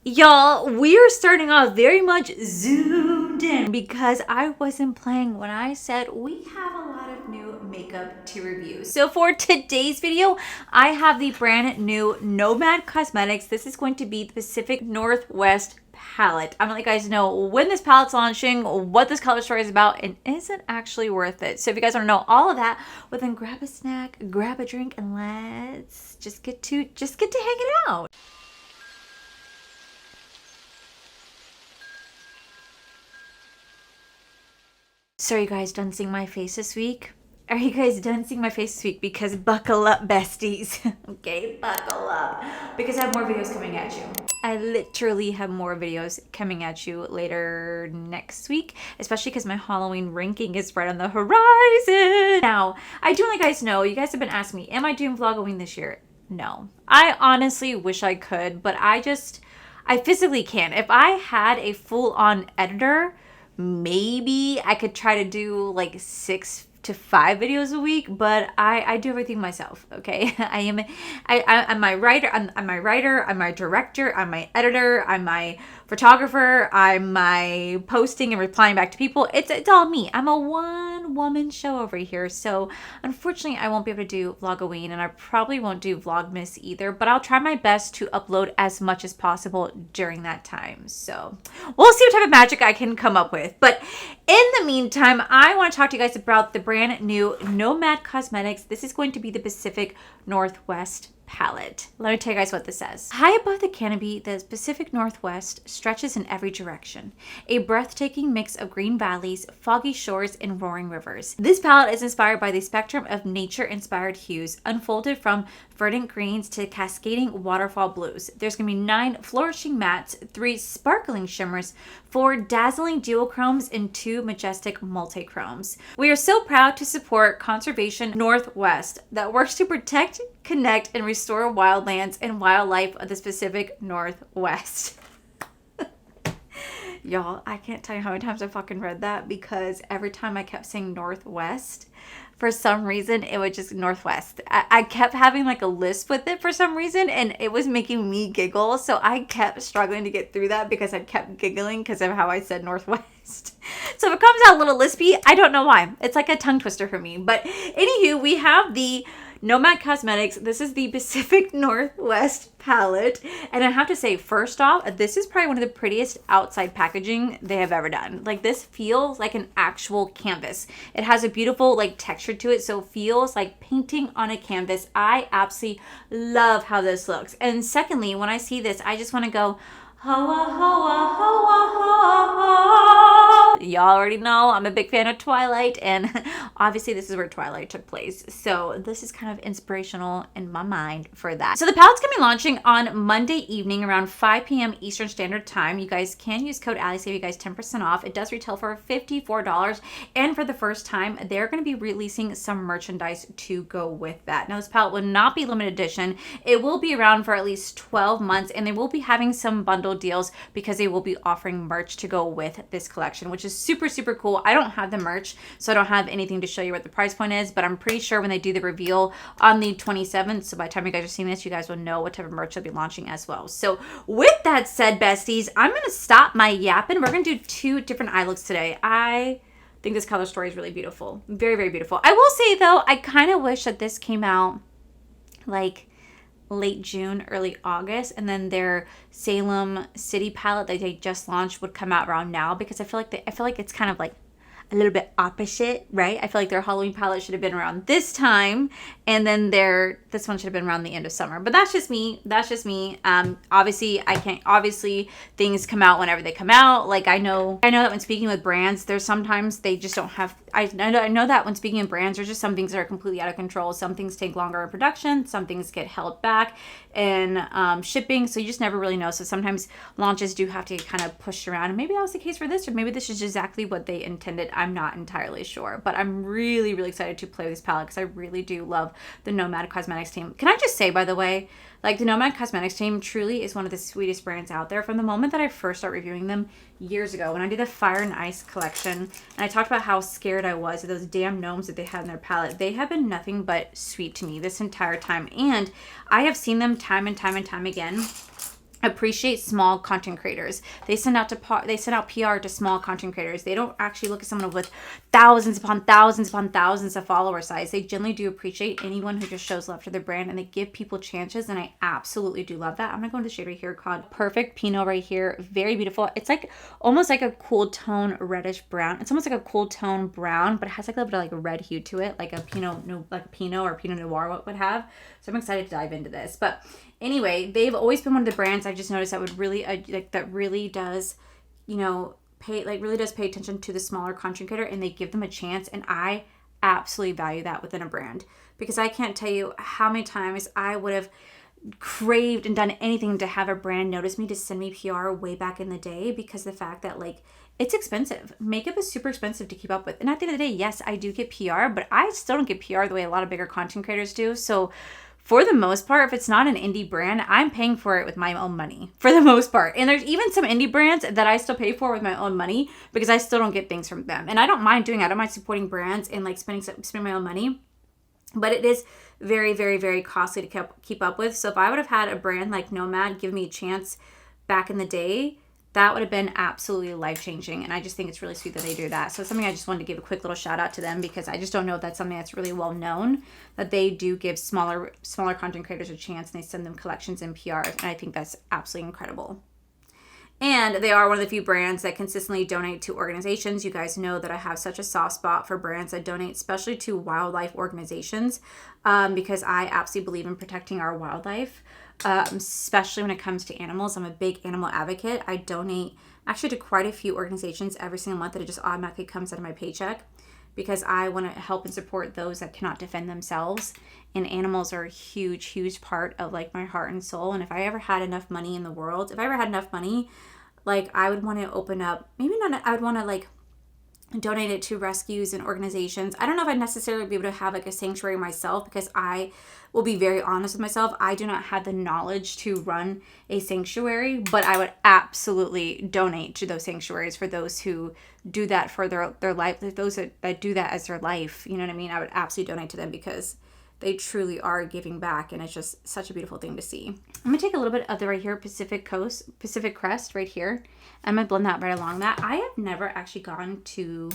Y'all, we are starting off very much zoomed in because I wasn't playing when I said we have a lot of new makeup to review. So for today's video, I have the brand new Nomad Cosmetics. This is going to be the Pacific Northwest palette. I'm gonna let you guys know when this palette's launching, what this color story is about, and is it actually worth it? So if you guys want to know all of that, well then grab a snack, grab a drink, and let's just get to hanging out. So are you guys done seeing my face this week? Are you guys done seeing my face this week? Because buckle up, besties. Okay, buckle up. Because I have more videos coming at you. I literally have more videos coming at you later next week, especially because my Halloween ranking is right on the horizon. Now, I do want you guys know, you guys have been asking me, am I doing vlogoween this year? No. I honestly wish I could, but I physically can't. If I had a full-on editor, maybe I could try to do like 6 to 5 videos a week, but I do everything myself. Okay, I'm my writer. I'm my writer. I'm my director. I'm my editor. I'm my photographer. I'm my posting and replying back to people. It's all me. I'm a one-woman show over here. So unfortunately, I won't be able to do vlogoween, and I probably won't do vlogmas either. But I'll try my best to upload as much as possible during that time. So we'll see what type of magic I can come up with. But in the meantime, I want to talk to you guys about the brand new Nomad Cosmetics. This is going to be the Pacific Northwest palette. Let me tell you guys what this says. High above the canopy, the Pacific Northwest stretches in every direction. A breathtaking mix of green valleys, foggy shores, and roaring rivers. This palette is inspired by the spectrum of nature-inspired hues, unfolded from verdant greens to cascading waterfall blues. There's going to be 9 flourishing mattes, 3 sparkling shimmers, 4 dazzling duochromes, and 2 majestic multichromes. We are so proud to support Conservation Northwest that works to protect, connect, and restore wildlands and wildlife of the Pacific Northwest. Y'all, I can't tell you how many times I fucking read that, because every time I kept saying Northwest, for some reason, it was just Northwest. I kept having like a lisp with it for some reason, and it was making me giggle. So I kept struggling to get through that because I kept giggling because of how I said Northwest. So if it comes out a little lispy, I don't know why. It's like a tongue twister for me. But anywho, we have the Nomad Cosmetics. This is the Pacific Northwest palette. And I have to say, first off, this is probably one of the prettiest outside packaging they have ever done. Like, this feels like an actual canvas. It has a beautiful like texture to it, so it feels like painting on a canvas. I absolutely love how this looks. And secondly, when I see this, I just want to go, hoa, hoa, hoa, hoa. Y'all already know I'm a big fan of Twilight, and obviously this is where Twilight took place. So this is kind of inspirational in my mind for that. So the palette's gonna be launching on Monday evening around 5 p.m. Eastern Standard Time. You guys can use code Allie, save you guys 10% off. It does retail for $54, and for the first time, they're gonna be releasing some merchandise to go with that. Now this palette will not be limited edition. It will be around for at least 12 months, and they will be having some bundle deals because they will be offering merch to go with this collection, which is super, super cool. I don't have the merch, so I don't have anything to show you what the price point is, but I'm pretty sure when they do the reveal on the 27th, so by the time you guys are seeing this, you guys will know what type of merch they'll be launching as well. So with that said, besties, I'm going to stop my yapping. We're going to do 2 different eye looks today. I think this color story is really beautiful. Very, very beautiful. I will say, though, I kind of wish that this came out like late June, early August, and then their Salem City palette that they just launched would come out around now, because I feel like it's kind of like a little bit opposite, right? I feel like their Halloween palette should have been around this time, and then this one should have been around the end of summer. But that's just me. That's just me. Obviously, I can't. Obviously, things come out whenever they come out. Like I know that when speaking with brands, there's sometimes they just don't have. I know that when speaking of brands, there's just some things that are completely out of control. Some things take longer in production. Some things get held back in shipping. So you just never really know. So sometimes launches do have to get kind of pushed around. And maybe that was the case for this, or maybe this is exactly what they intended. I'm not entirely sure, but I'm really, really excited to play with this palette because I really do love the Nomad Cosmetics team. Can I just say, by the way, like the Nomad Cosmetics team truly is one of the sweetest brands out there. From the moment that I first started reviewing them years ago, when I did the Fire and Ice collection, and I talked about how scared I was of those damn gnomes that they had in their palette, they have been nothing but sweet to me this entire time. And I have seen them time and time and time again appreciate small content creators. They send out PR to small content creators. They don't actually look at someone with thousands upon thousands upon thousands of follower size. They generally do appreciate anyone who just shows love to their brand, and they give people chances, and I absolutely do love that. I'm gonna go into the shade right here called Perfect Pinot right here. Very beautiful. It's like almost like a cool tone reddish brown. It's almost like a cool tone brown, but it has like a little bit of like red hue to it, like a Pinot or Pinot Noir would have. So I'm excited to dive into this. But anyway, they've always been one of the brands I've just noticed that would really that really does, really does pay attention to the smaller content creator, and they give them a chance. And I absolutely value that within a brand, because I can't tell you how many times I would have craved and done anything to have a brand notice me, to send me PR way back in the day, because the fact that like it's expensive. Makeup is super expensive to keep up with. And at the end of the day, yes, I do get PR, but I still don't get PR the way a lot of bigger content creators do. So for the most part, if it's not an indie brand, I'm paying for it with my own money for the most part. And there's even some indie brands that I still pay for with my own money, because I still don't get things from them. And I don't mind doing it. I don't mind supporting brands and like spending my own money. But it is very, very, very costly to keep up with. So if I would have had a brand like Nomad give me a chance back in the day, that would have been absolutely life-changing. And I just think it's really sweet that they do that. So it's something I just wanted to give a quick little shout out to them, because I just don't know if that's something that's really well known, that they do give smaller content creators a chance, and they send them collections and PRs. And I think that's absolutely incredible. And they are one of the few brands that consistently donate to organizations. You guys know that I have such a soft spot for brands that donate, especially to wildlife organizations, because I absolutely believe in protecting our wildlife, especially when it comes to animals. I'm a big animal advocate. I donate actually to quite a few organizations every single month, that it just automatically comes out of my paycheck, because I want to help and support those that cannot defend themselves. And animals are a huge, huge part of like my heart and soul. And if I ever had enough money in the world, like I would want to open up, I would want to like donate it to rescues and organizations. I don't know if I'd necessarily be able to have like a sanctuary myself, because I will be very honest with myself. I do not have the knowledge to run a sanctuary, but I would absolutely donate to those sanctuaries for those who do that for their life, those that do that as their life. You know what I mean? I would absolutely donate to them, because they truly are giving back, and it's just such a beautiful thing to see. I'm gonna take a little bit of the right here, Pacific Crest right here. I'm gonna blend that right along that. I have never actually gone to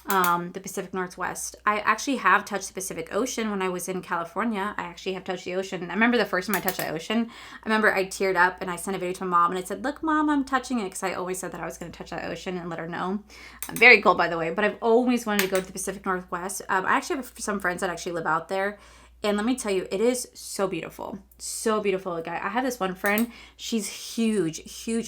the Pacific Northwest. I actually have touched the Pacific Ocean when I was in California. I actually have touched the ocean. I remember the first time I touched the ocean, I remember I teared up and I sent a video to my mom, and it said, "Look, Mom, I'm touching it," because I always said that I was going to touch that ocean and let her know. I'm very cold, by the way, but I've always wanted to go to the Pacific Northwest. I actually have some friends that actually live out there. And let me tell you, it is so beautiful. So beautiful. Like I have this one friend, she's huge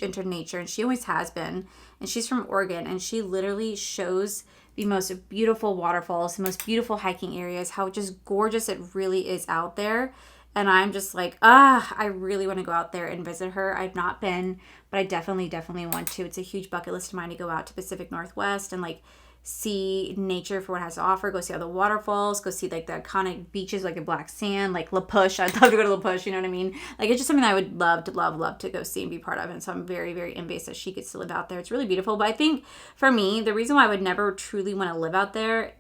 into nature, and she always has been. And she's from Oregon, and she literally shows the most beautiful waterfalls, the most beautiful hiking areas, how just gorgeous it really is out there. And I'm just like, I really want to go out there and visit her. I've not been, but I definitely want to. It's a huge bucket list of mine to go out to Pacific Northwest and like see nature for what it has to offer, go see all the waterfalls, go see like the iconic beaches like the black sand, like La Push. I'd love to go to La Push, you know what I mean? Like it's just something I would love to go see and be part of. And so I'm very, very envious that she gets to live out there. It's really beautiful. But I think for me, the reason why I would never truly want to live out there,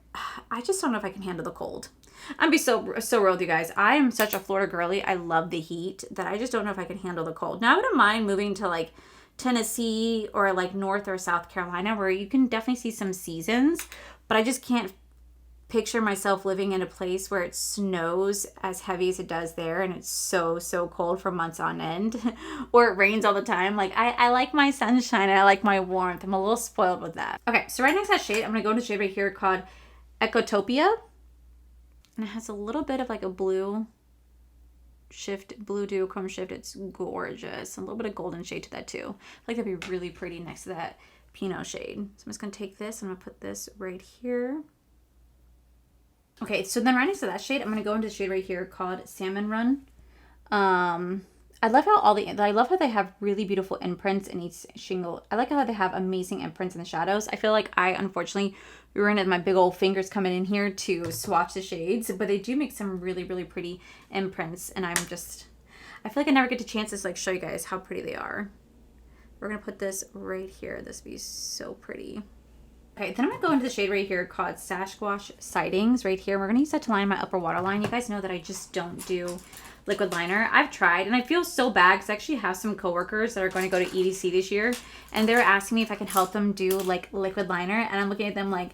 I just don't know if I can handle the cold. I'm be so real with you guys. I am such a Florida girly. I love the heat, that I just don't know if I can handle the cold. Now I wouldn't mind moving to like Tennessee or like North or South Carolina, where you can definitely see some seasons, but I just can't picture myself living in a place where it snows as heavy as it does there, and it's so cold for months on end, or it rains all the time. Like I like my sunshine, and I like my warmth. I'm a little spoiled with that. Okay, so right next to that shade, I'm gonna go into a shade right here called Ecotopia, and it has a little bit of like a blue duochrome shift. It's gorgeous. A little bit of golden shade to that too. I feel like that'd be really pretty next to that Pinot shade. So I'm just gonna take this, I'm gonna put this right here. Okay, so then right next to that shade, I'm gonna go into the shade right here called Salmon Run. I love how they have really beautiful imprints in each shingle. I like how they have amazing imprints in the shadows. I feel like I unfortunately ruined my big old fingers coming in here to swatch the shades, but they do make some really pretty imprints, and I feel like I never get the chance to like show you guys how pretty they are. We're gonna put this right here. This would be so pretty. Okay, then I'm gonna go into the shade right here called Sasquatch Sightings right here. We're gonna use that to line my upper waterline. You guys know that I just don't do liquid liner. I've tried, and I feel so bad because I actually have some coworkers that are going to go to EDC this year, and they're asking me if I can help them do like liquid liner, and I'm looking at them like,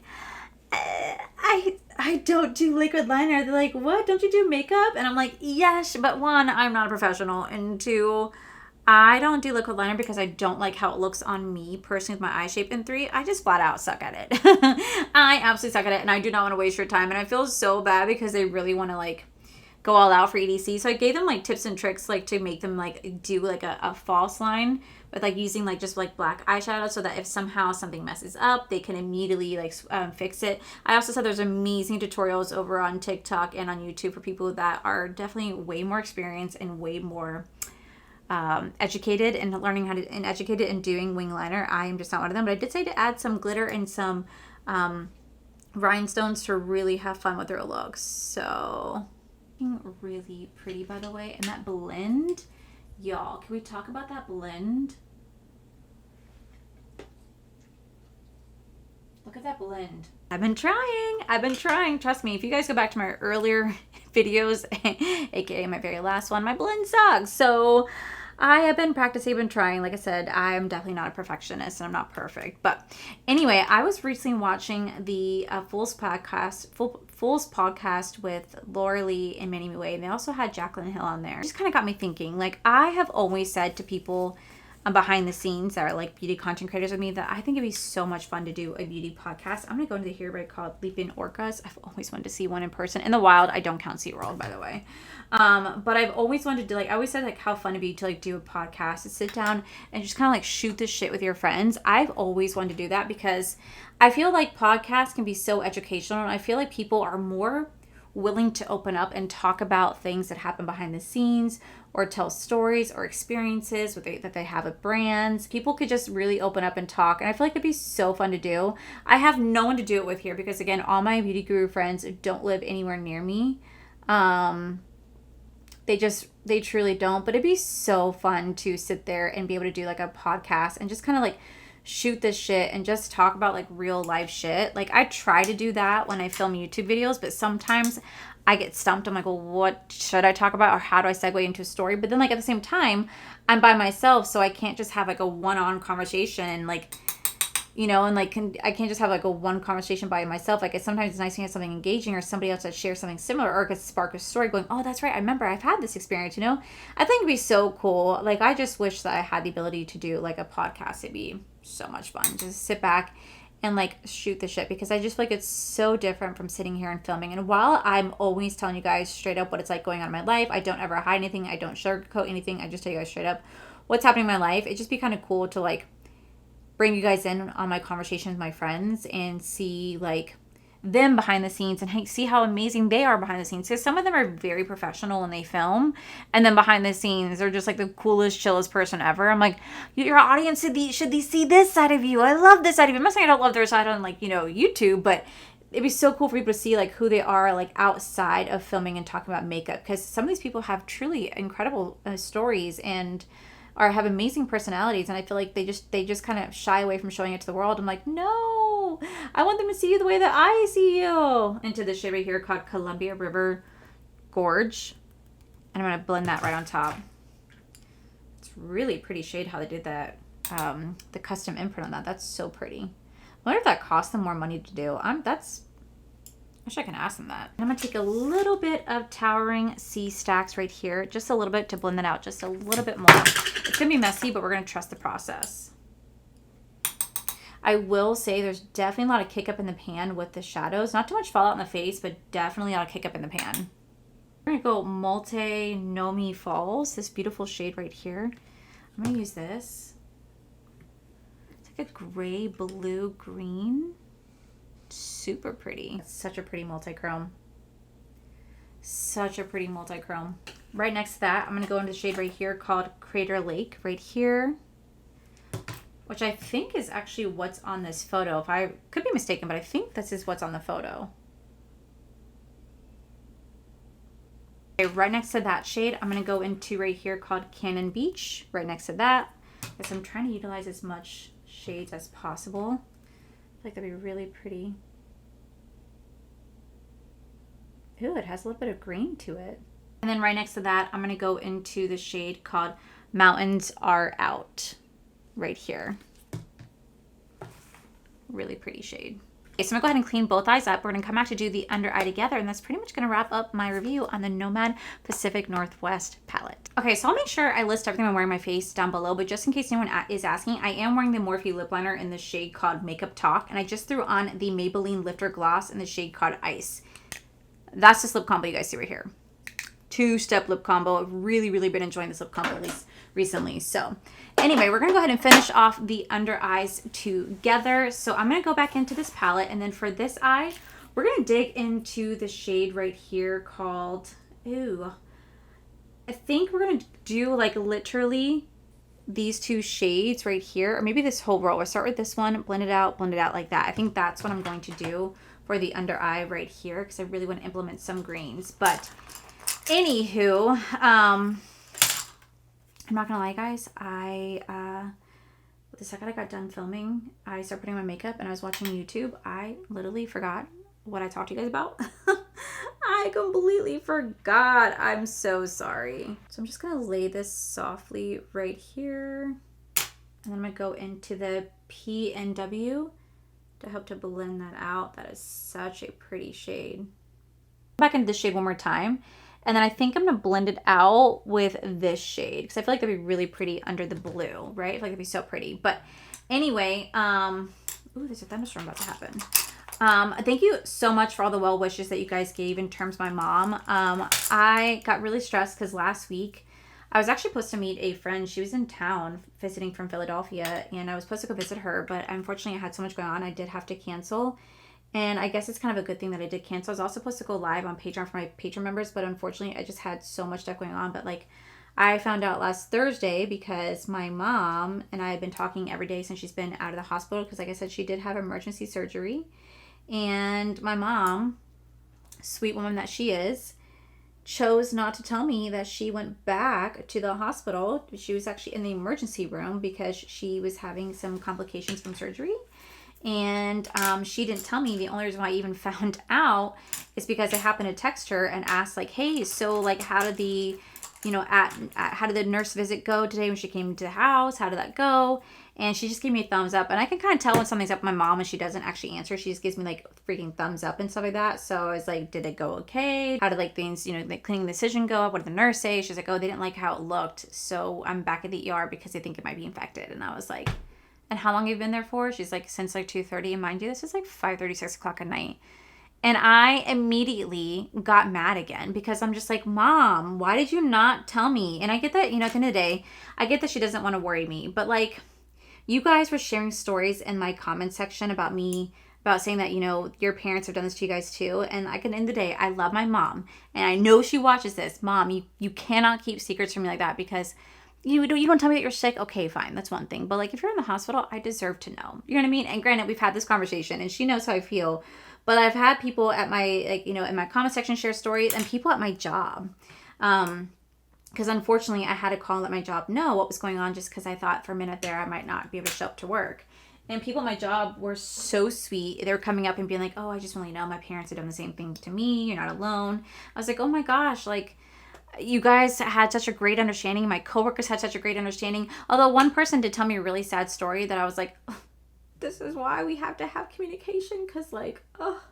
I don't do liquid liner. They're like, what? Don't you do makeup? And I'm like, yes, but one, I'm not a professional, and two, I don't do liquid liner because I don't like how it looks on me personally with my eye shape. And three, I just flat out suck at it. I absolutely suck at it, and I do not want to waste your time. And I feel so bad because they really want to like go all out for EDC. So I gave them like tips and tricks like to make them like do like a false line with like using like just like black eyeshadow, so that if somehow something messes up, they can immediately like fix it. I also said there's amazing tutorials over on TikTok and on YouTube for people that are definitely way more experienced and way more educated and learning how to, and educated in doing wing liner. I am just not one of them, but I did say to add some glitter and some rhinestones to really have fun with their looks. So really pretty, by the way. And that blend, y'all, can we talk about that blend? Look at that blend. I've been trying. Trust me, if you guys go back to my earlier videos, aka my very last one, my blend sucks. So I have been practicing, been trying. Like I said, I'm definitely not a perfectionist and I'm not perfect. But anyway, I was recently watching the Fool's podcast with Laura Lee and Manny Way, and they also had Jaclyn Hill on there. It just kind of got me thinking. Like, I have always said to people behind the scenes that are like beauty content creators with me that I think it'd be so much fun to do a beauty podcast. I'm gonna go into the here right called Leaping Orcas. I've always wanted to see one in person. In the wild, I don't count SeaWorld, by the way. But I've always wanted to, like, I always said like how fun it'd be to like do a podcast, to sit down and just kind of like shoot this shit with your friends. I've always wanted to do that because I feel like podcasts can be so educational, and I feel like people are more willing to open up and talk about things that happen behind the scenes, or tell stories or experiences that they have with brands. People could just really open up and talk, and I feel like it'd be so fun to do. I have no one to do it with here because, again, all my beauty guru friends don't live anywhere near me. They truly don't, but it'd be so fun to sit there and be able to do like a podcast and just kind of like shoot this shit and just talk about like real life shit. Like, I try to do that when I film YouTube videos, but sometimes I get stumped. I'm like, well, what should I talk about, or how do I segue into a story? But then, like, at the same time, I'm by myself, so I can't just have like a one-on conversation and like, you know, and like I can't just have like a one conversation by myself. Like, sometimes it's nice to have something engaging or somebody else that shares something similar, or it could spark a story going, oh, that's right, I remember I've had this experience, you know? I think it'd be so cool. Like, I just wish that I had the ability to do like a podcast. It'd be so much fun. Just sit back and like shoot the shit, because I just feel like it's so different from sitting here and filming. And while I'm always telling you guys straight up what it's like going on in my life, I don't ever hide anything, I don't sugarcoat anything, I just tell you guys straight up what's happening in my life. It'd just be kind of cool to like bring you guys in on my conversations with my friends and see like them behind the scenes and see how amazing they are behind the scenes, because some of them are very professional when they film, and then behind the scenes they're just like the coolest, chillest person ever. I'm like, your audience should see this side of you. I love this side of you. I'm not saying I don't love their side on like, you know, YouTube, but it'd be so cool for people to see like who they are like outside of filming and talking about makeup, because some of these people have truly incredible stories and have amazing personalities, and I feel like they just kind of shy away from showing it to the world. I'm like, no, I want them to see you the way that I see you. Into this shade right here called Columbia River Gorge, and I'm gonna blend that right on top. It's really pretty shade how they did that, the custom imprint on that. That's so pretty. I wonder if that costs them more money to do. I wish I can ask them that. I'm going to take a little bit of Towering Sea Stacks right here, just a little bit, to blend that out just a little bit more. It's going to be messy, but we're going to trust the process. I will say there's definitely a lot of kick up in the pan with the shadows. Not too much fallout in the face, but definitely a lot of kick up in the pan. We're going to go Multi Nomi Falls, this beautiful shade right here. I'm going to use this. It's like a gray, blue, green. Super pretty. It's such a pretty multi-chrome. Such a pretty multi-chrome. Right next to that, I'm going to go into the shade right here called Crater Lake right here, which I think is actually what's on this photo. If I could be mistaken, but I think this is what's on the photo. Okay, right next to that shade, I'm going to go into right here called Cannon Beach. Right next to that, because I'm trying to utilize as much shades as possible. I feel like that'd be really pretty. Ooh, it has a little bit of green to it. And then right next to that, I'm going to go into the shade called Mountains Are Out right here. Really pretty shade. Okay, so I'm gonna go ahead and clean both eyes up. We're gonna come back to do the under eye together, and that's pretty much gonna wrap up my review on the Nomad Pacific Northwest palette. Okay, so I'll make sure I list everything I'm wearing on my face down below, but just in case anyone is asking, I am wearing the Morphe lip liner in the shade called Makeup Talk, and I just threw on the Maybelline Lifter Gloss in the shade called Ice. That's this lip combo you guys see right here. Two-step lip combo. I've really, really been enjoying this lip combo at least recently. So anyway, we're going to go ahead and finish off the under eyes together. So I'm going to go back into this palette. And then for this eye, we're going to dig into the shade right here called, I think we're going to do like literally these two shades right here. Or maybe this whole row. We'll start with this one, blend it out like that. I think that's what I'm going to do for the under eye right here because I really want to implement some greens. But anywho, I'm not gonna lie, guys. The second I got done filming, I started putting my makeup and I was watching YouTube. I literally forgot what I talked to you guys about. I completely forgot. I'm so sorry. So I'm just gonna lay this softly right here, and then I'm gonna go into the PNW to help to blend that out. That is such a pretty shade. Back into this shade one more time. And then I think I'm going to blend it out with this shade because I feel like that'd be really pretty under the blue, right? I feel like it'd be so pretty. But anyway, ooh, there's a thunderstorm about to happen. Thank you so much for all the well wishes that you guys gave in terms of my mom. I got really stressed because last week I was actually supposed to meet a friend. She was in town visiting from Philadelphia, and I was supposed to go visit her, but unfortunately I had so much going on. I did have to cancel. And I guess it's kind of a good thing that I did cancel. I was also supposed to go live on Patreon for my Patreon members, but unfortunately I just had so much stuff going on. But like, I found out last Thursday because my mom and I had been talking every day since she's been out of the hospital because like I said, she did have emergency surgery. And my mom, sweet woman that she is, chose not to tell me that she went back to the hospital. She was actually in the emergency room because she was having some complications from surgery. And she didn't tell me. The only reason why I even found out is because I happened to text her and ask like, hey, so like how did the, how did the nurse visit go today when she came to the house? How did that go? And she just gave me a thumbs up. And I can kind of tell when something's up with my mom and she doesn't actually answer. She just gives me like freaking thumbs up and stuff like that. So I was like, did it go okay? How did like things, like cleaning the incision go? What did the nurse say? She's like, oh, they didn't like how it looked. So I'm back at the ER because they think it might be infected. And I was like, and how long have you been there for? She's like, since like 2:30. And mind you, this is like 5:30, 6 o'clock at night. And I immediately got mad again because I'm just like, Mom, why did you not tell me? And I get that, at the end of the day, I get that she doesn't want to worry me. But like, you guys were sharing stories in my comment section about me, about saying that, your parents have done this to you guys too. And like, at the end of the day, I love my mom. And I know she watches this. Mom, you cannot keep secrets from me like that because you don't tell me that you're sick. Okay, fine. That's one thing. But like, if you're in the hospital, I deserve to know. You know what I mean? And granted, we've had this conversation and she knows how I feel. But I've had people at my, in my comment section share stories and people at my job. Because unfortunately, I had to call and let my job know what was going on just because I thought for a minute there I might not be able to show up to work. And people at my job were so sweet. They were coming up and being like, oh, I just want you to know my parents have done the same thing to me. You're not alone. I was like, oh my gosh, like, you guys had such a great understanding. My coworkers had such a great understanding. Although one person did tell me a really sad story that I was like, oh, this is why we have to have communication. Cause like, oh,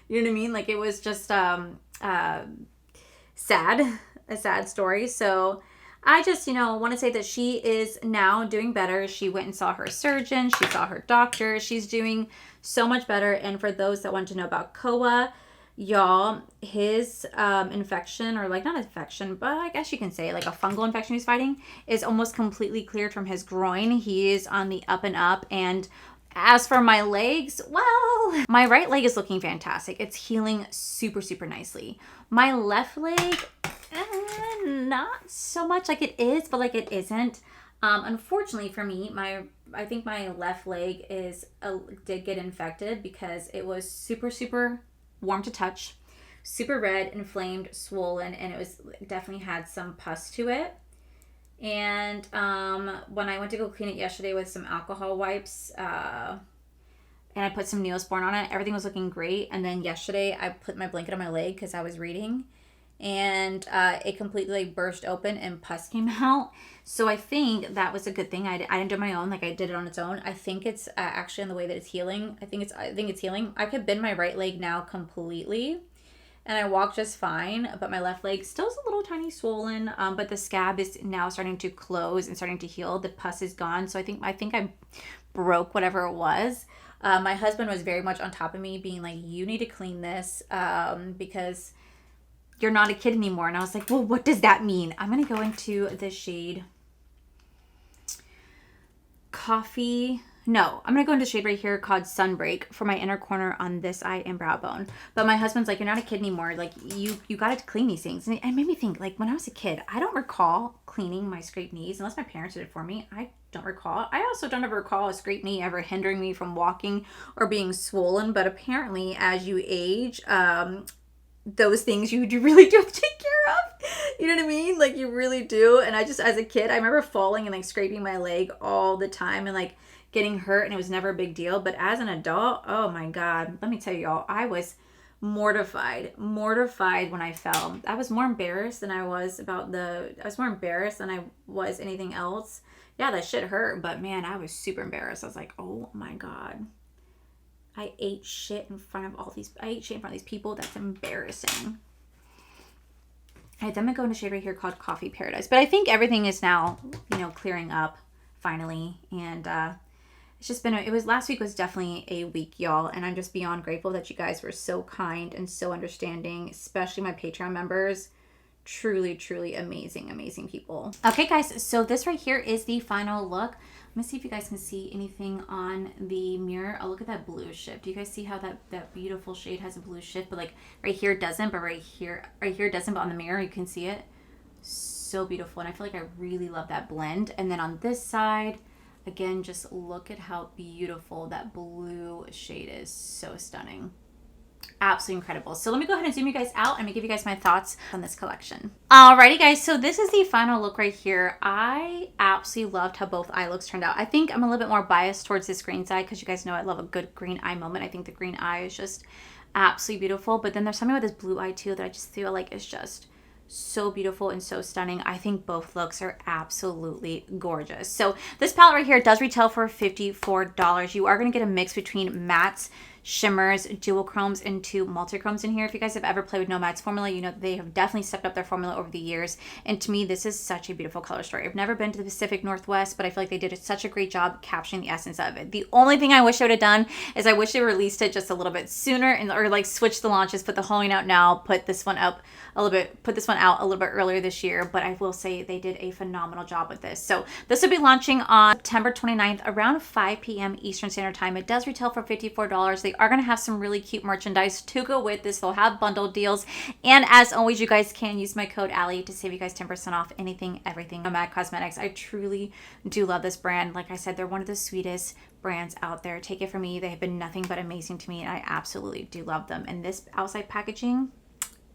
you know what I mean? Like it was just sad, a sad story. So I just, want to say that she is now doing better. She went and saw her surgeon. She saw her doctor. She's doing so much better. And for those that want to know about Koa, y'all, his infection, or like not infection, but I guess you can say like a fungal infection he's fighting, is almost completely cleared from his groin. He is on the up and up. And as for my legs, well, my right leg is looking fantastic. It's healing super, super nicely. My left leg, not so much. Like it is, but like it isn't. Unfortunately for me, I think my left leg did get infected because it was super, super warm to touch, super red, inflamed, swollen, and it was definitely had some pus to it. And when I went to go clean it yesterday with some alcohol wipes, and I put some Neosporin on it, everything was looking great. And then yesterday I put my blanket on my leg because I was reading, and it completely like burst open and pus came out. So I think that was a good thing. I didn't do my own, like I did it on its own. I think it's actually in the way that it's healing. I think it's healing. I could bend my right leg now completely, and I walk just fine, but my left leg still is a little tiny swollen, but the scab is now starting to close and starting to heal. The pus is gone, so I think I broke whatever it was. My husband was very much on top of me, being like, you need to clean this because you're not a kid anymore. And I was like, well, what does that mean? I'm going to go into the shade Coffee. No, I'm going to go into the shade right here called Sunbreak for my inner corner on this eye and brow bone. But my husband's like, you're not a kid anymore. Like, you got to clean these things. And it made me think, like, when I was a kid, I don't recall cleaning my scraped knees unless my parents did it for me. I don't recall. I also don't ever recall a scraped knee ever hindering me from walking or being swollen. But apparently, as you age, those things you really do have to take care of. You know what I mean? Like, you really do. And I just, as a kid, I remember falling and like scraping my leg all the time and like getting hurt, and it was never a big deal. But as an adult, oh my God, let me tell you all, I was mortified when I fell. I was more embarrassed than I was anything else. Yeah, that shit hurt, but man, I was super embarrassed. I was like, oh my God. I ate shit in front of these people. That's embarrassing. All right, then I'm going to go into a shade right here called Coffee Paradise. But I think everything is now, clearing up finally. And it's just been, last week was definitely a week, y'all. And I'm just beyond grateful that you guys were so kind and so understanding, especially my Patreon members. Truly, truly amazing people. Okay, guys, so this right here is the final look. Let me see if you guys can see anything on the mirror. Oh, look at that blue shift. Do you guys see how that beautiful shade has a blue shift? But like right here it doesn't, but right here it doesn't, but on the mirror you can see it. So beautiful. And I feel like I really love that blend. And then on this side, again, just look at how beautiful that blue shade is. So stunning. Absolutely incredible. So let me go ahead and zoom you guys out and let me give you guys my thoughts on this collection. Alrighty guys, so this is the final look right here. I absolutely loved how both eye looks turned out. I think I'm a little bit more biased towards this green side because you guys know I love a good green eye moment. I think the green eye is just absolutely beautiful, but then there's something with this blue eye too that I just feel like is just so beautiful and so stunning. I think both looks are absolutely gorgeous. So this palette right here does retail for $54. You are going to get a mix between mattes, shimmers, dual chromes, and 2 multi-chromes in here. If you guys have ever played with Nomad's formula, you know they have definitely stepped up their formula over the years. And to me, this is such a beautiful color story. I've never been to the Pacific Northwest, but I feel like they did such a great job capturing the essence of it. The only thing I wish I would have done is I wish they released it just a little bit sooner, or like switch the launches, put the Halloween out now, put this one out a little bit earlier this year. But I will say they did a phenomenal job with this. So this will be launching on September 29th around 5 p.m. Eastern Standard Time. It does retail for $54. They are going to have some really cute merchandise to go with this. They'll have bundle deals. And as always, you guys can use my code Allie to save you guys 10% off anything, everything Nomad Cosmetics. I truly do love this brand. Like I said, they're one of the sweetest brands out there. Take it from me. They have been nothing but amazing to me, and I absolutely do love them. And this outside packaging,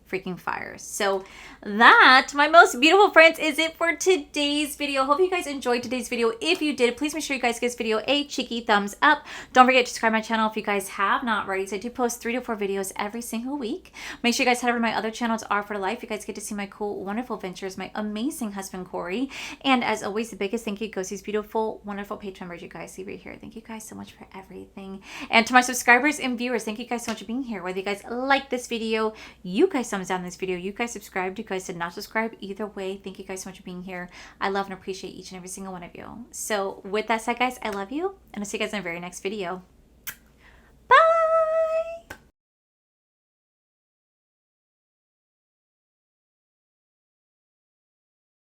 freaking fire. So that, my most beautiful friends, is it for today's video. Hope you guys enjoyed today's video. If you did, please make sure you guys give this video a cheeky thumbs up. Don't forget to subscribe to my channel if you guys have not already, so I do post 3 to 4 videos every single week. Make sure you guys head over to my other channels, R for Life. You guys get to see my cool, wonderful ventures, my amazing husband, Corey. And as always, the biggest thank you goes to these beautiful, wonderful Patreon members you guys see right here. Thank you guys so much for everything. And to my subscribers and viewers, thank you guys so much for being here. Whether you guys like this video, you guys thumbs down this video, you guys subscribed, you guys did not subscribe, either way, thank you guys so much for being here. I love and appreciate each and every single one of you. So with that said, guys, I love you, and I'll see you guys in the very next video.